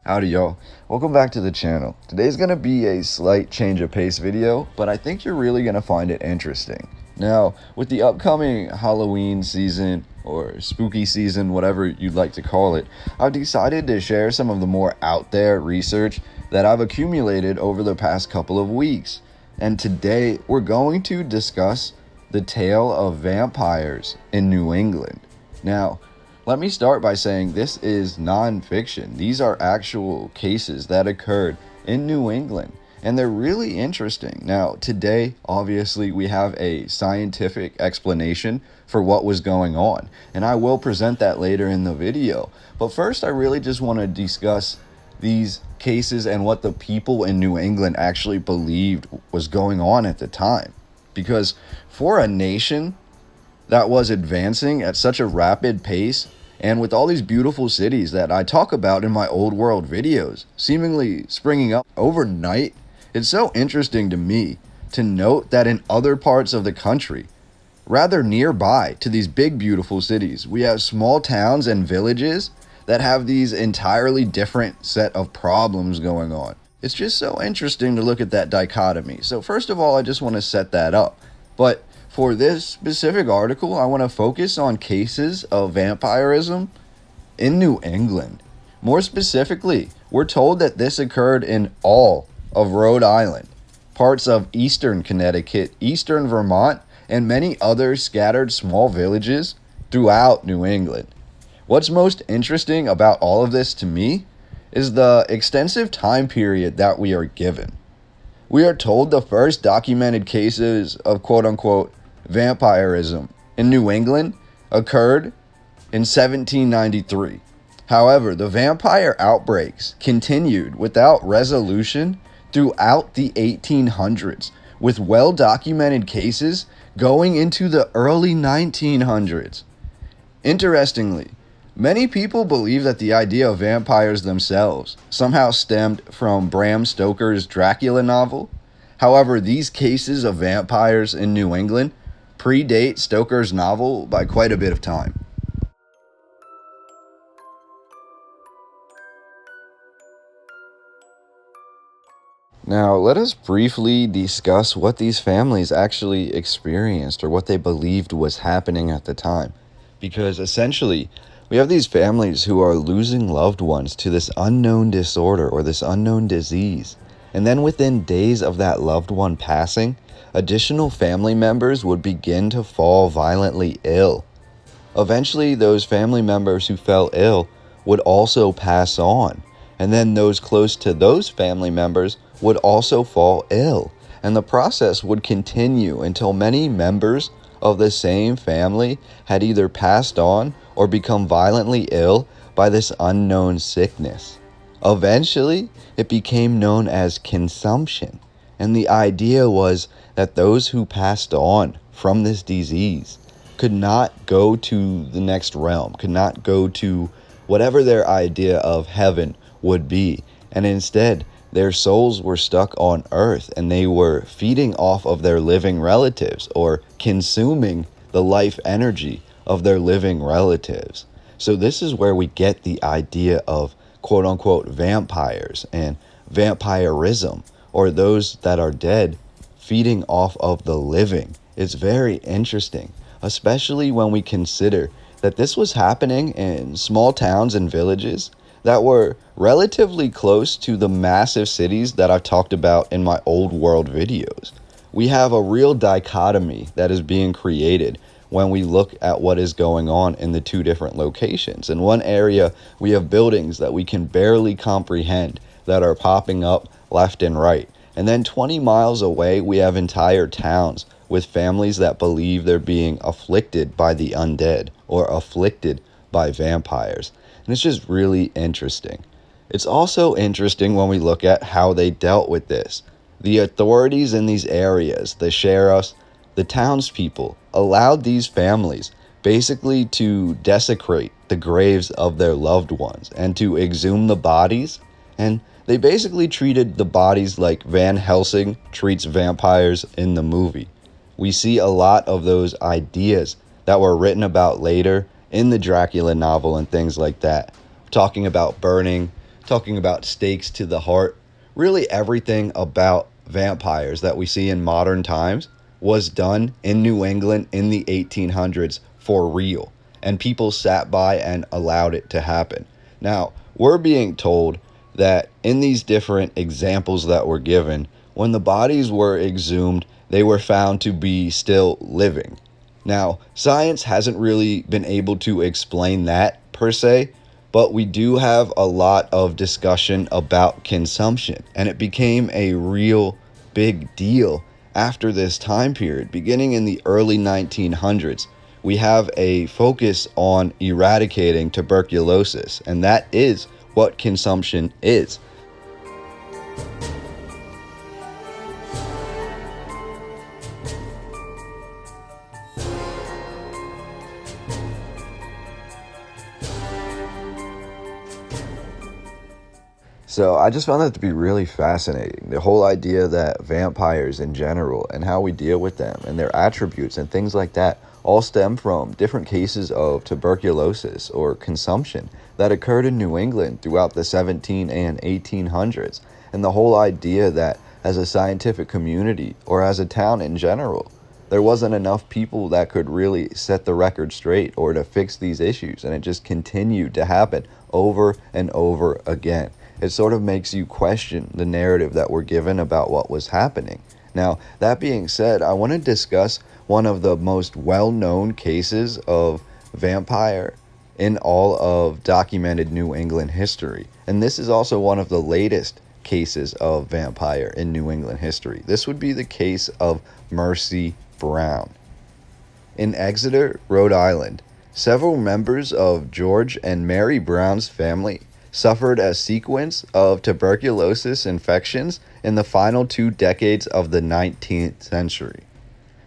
Howdy y'all, welcome back to the channel. Today's gonna be a slight change of pace video, but I think you're really gonna find it interesting. Now, with the upcoming Halloween season, or spooky season, whatever you'd like to call it, I've decided to share some of the more out there research that I've accumulated over the past couple of weeks. And today, we're going to discuss the tale of vampires in New England. Now, let me start by saying this is non-fiction. These are actual cases that occurred in New England, and they're really interesting. Now, today, obviously, we have a scientific explanation for what was going on, and I will present that later in the video. But first, I really just want to discuss these cases and what the people in New England actually believed was going on at the time. Because for a nation that was advancing at such a rapid pace, and with all these beautiful cities that I talk about in my old world videos seemingly springing up overnight, it's so interesting to me to note that in other parts of the country, rather nearby to these big beautiful cities, we have small towns and villages that have these entirely different set of problems going on. It's just so interesting to look at that dichotomy. So first of all, I just want to set that up. But for this specific article, I want to focus on cases of vampirism in New England. More specifically, we're told that this occurred in all of Rhode Island, parts of eastern Connecticut, eastern Vermont, and many other scattered small villages throughout New England. What's most interesting about all of this to me is the extensive time period that we are given. We are told the first documented cases of quote-unquote vampirism in New England occurred in 1793. However, the vampire outbreaks continued without resolution throughout the 1800s, with well-documented cases going into the early 1900s. Interestingly, many people believe that the idea of vampires themselves somehow stemmed from Bram Stoker's Dracula novel. However, these cases of vampires in New England predate Stoker's novel by quite a bit of time. Now, let us briefly discuss what these families actually experienced or what they believed was happening at the time. Because essentially, we have these families who are losing loved ones to this unknown disorder or this unknown disease. And then within days of that loved one passing, additional family members would begin to fall violently ill. Eventually, those family members who fell ill would also pass on. And then those close to those family members would also fall ill. And the process would continue until many members of the same family had either passed on or become violently ill by this unknown sickness. Eventually, it became known as consumption, and the idea was that those who passed on from this disease could not go to the next realm, could not go to whatever their idea of heaven would be, and instead their souls were stuck on earth and they were feeding off of their living relatives or consuming the life energy of their living relatives. So this is where we get the idea of quote-unquote vampires and vampirism, or those that are dead feeding off of the living. It's very interesting, especially when we consider that this was happening in small towns and villages that were relatively close to the massive cities that I've talked about in my old world videos. We have a real dichotomy that is being created when we look at what is going on in the two different locations. In one area, we have buildings that we can barely comprehend that are popping up left and right. And then 20 miles away, we have entire towns with families that believe they're being afflicted by the undead or afflicted by vampires. And it's just really interesting. It's also interesting when we look at how they dealt with this. The authorities in these areas, the sheriffs, the townspeople, allowed these families basically to desecrate the graves of their loved ones and to exhume the bodies. And they basically treated the bodies like Van Helsing treats vampires in the movie. We see a lot of those ideas that were written about later in the Dracula novel and things like that, talking about burning talking about stakes to the heart. Really, everything about vampires that we see in modern times was done in New England in the 1800s for real. And people sat by and allowed it to happen. Now, we're being told that in these different examples that were given, when the bodies were exhumed, they were found to be still living. Now, science hasn't really been able to explain that per se, but we do have a lot of discussion about consumption, and it became a real big deal after this time period. Beginning in the early 1900s, we have a focus on eradicating tuberculosis, and that is what consumption is. So I just found that to be really fascinating. The whole idea that vampires in general and how we deal with them and their attributes and things like that all stem from different cases of tuberculosis or consumption that occurred in New England throughout the 17 and 1800s. And the whole idea that as a scientific community or as a town in general, there wasn't enough people that could really set the record straight or to fix these issues. And it just continued to happen over and over again. It sort of makes you question the narrative that we're given about what was happening. Now, that being said, I want to discuss one of the most well-known cases of vampire in all of documented New England history. And this is also one of the latest cases of vampire in New England history. This would be the case of Mercy Brown. In Exeter, Rhode Island, several members of George and Mary Brown's family suffered a sequence of tuberculosis infections in the final 2 decades of the 19th century.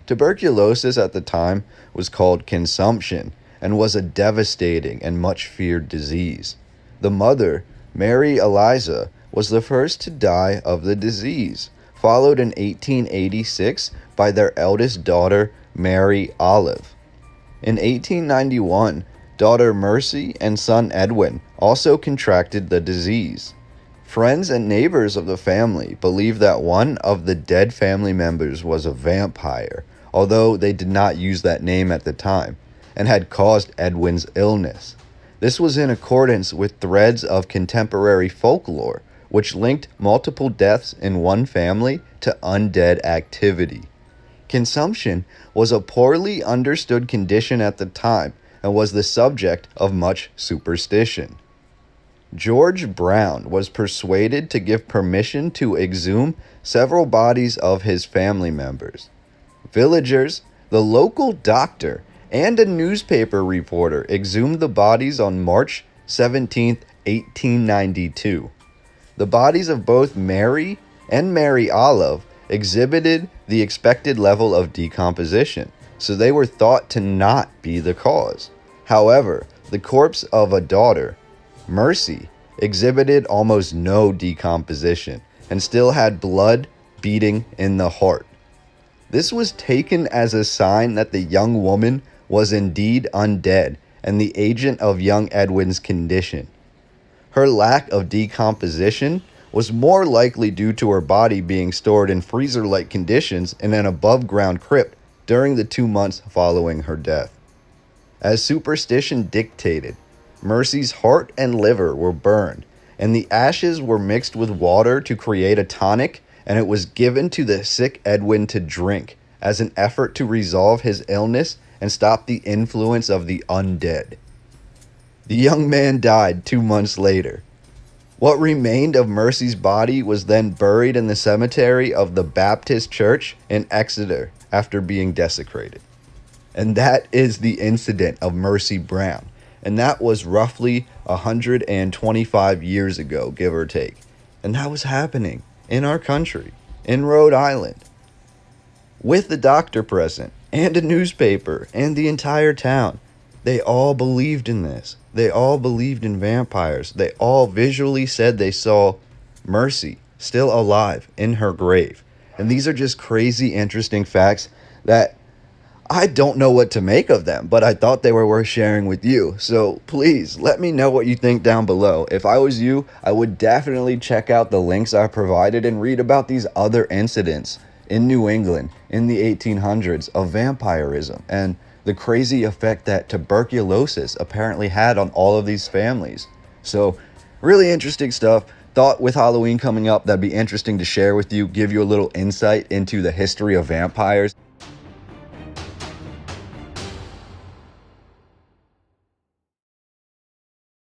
Tuberculosis at the time was called consumption and was a devastating and much feared disease. The mother, Mary Eliza, was the first to die of the disease, followed in 1886 by their eldest daughter, Mary Olive. In 1891, daughter Mercy and son Edwin also contracted the disease. Friends and neighbors of the family believed that one of the dead family members was a vampire, although they did not use that name at the time, and had caused Edwin's illness. This was in accordance with threads of contemporary folklore, which linked multiple deaths in one family to undead activity. Consumption was a poorly understood condition at the time and was the subject of much superstition. George Brown was persuaded to give permission to exhume several bodies of his family members. Villagers, the local doctor, and a newspaper reporter exhumed the bodies on March 17, 1892. The bodies of both Mary and Mary Olive exhibited the expected level of decomposition, so they were thought to not be the cause. However, the corpse of a daughter, Mercy, exhibited almost no decomposition and still had blood beating in the heart. This was taken as a sign that the young woman was indeed undead and the agent of young Edwin's condition. Her lack of decomposition was more likely due to her body being stored in freezer-like conditions in an above-ground crypt during the 2 months following her death. As superstition dictated, Mercy's heart and liver were burned, and the ashes were mixed with water to create a tonic, and it was given to the sick Edwin to drink as an effort to resolve his illness and stop the influence of the undead. The young man died 2 months later. What remained of Mercy's body was then buried in the cemetery of the Baptist Church in Exeter after being desecrated. And that is the incident of Mercy Brown. And that was roughly 125 years ago, give or take. And that was happening in our country, in Rhode Island, with the doctor present, and a newspaper, and the entire town. They all believed in this. They all believed in vampires. They all visually said they saw Mercy still alive in her grave. And these are just crazy, interesting facts that I don't know what to make of them, but I thought they were worth sharing with you. So please let me know what you think down below. If I was you, I would definitely check out the links I provided and read about these other incidents in New England in the 1800s of vampirism and the crazy effect that tuberculosis apparently had on all of these families. So really interesting stuff. Thought with Halloween coming up, that'd be interesting to share with you, give you a little insight into the history of vampires.